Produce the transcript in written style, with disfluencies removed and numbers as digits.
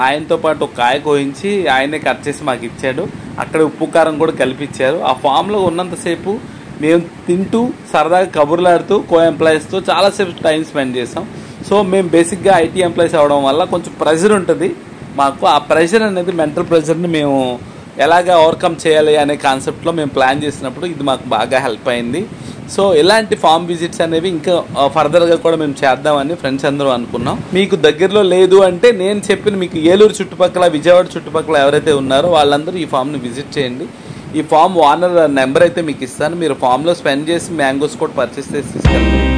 ఆయనతో పాటు ఒక కాయ కోయించి ఆయనే కట్ చేసి మాకు ఇచ్చాడు. అక్కడ ఉప్పు కారం కూడా కల్పించారు. ఆ ఫామ్లో ఉన్నంతసేపు మేము తింటూ సరదాగా కబుర్లాడుతూ ఎంప్లాయీస్తో చాలాసేపు టైం స్పెండ్ చేసాం. సో మేము బేసిక్గా ఐటీ ఎంప్లాయీస్ అవ్వడం వల్ల కొంచెం ప్రెషర్ ఉంటుంది మాకు. ఆ ప్రెషర్ అనేది మెంటల్ ప్రెషర్ని మేము ఎలాగ ఓవర్కమ్ చేయాలి అనే కాన్సెప్ట్లో మేము ప్లాన్ చేసినప్పుడు ఇది మాకు బాగా హెల్ప్ అయింది. సో ఇలాంటి ఫామ్ విజిట్స్ అనేవి ఇంకా ఫర్దర్గా కూడా మేము చేద్దామని ఫ్రెండ్స్ అందరూ అనుకున్నాం. మీకు దగ్గరలో లేదు అంటే నేను చెప్పిన మీకు ఏలూరు చుట్టుపక్కల, విజయవాడ చుట్టుపక్కల ఎవరైతే ఉన్నారో వాళ్ళందరూ ఈ ఫామ్ని విజిట్ చేయండి. ఈ ఫామ్ ఓనర్ నెంబర్ అయితే మీకు ఇస్తాను. మీరు ఫామ్లో స్పెండ్ చేసి మ్యాంగోస్ కూడా పర్చేస్ చేసి తీసుకెళ్ళండి.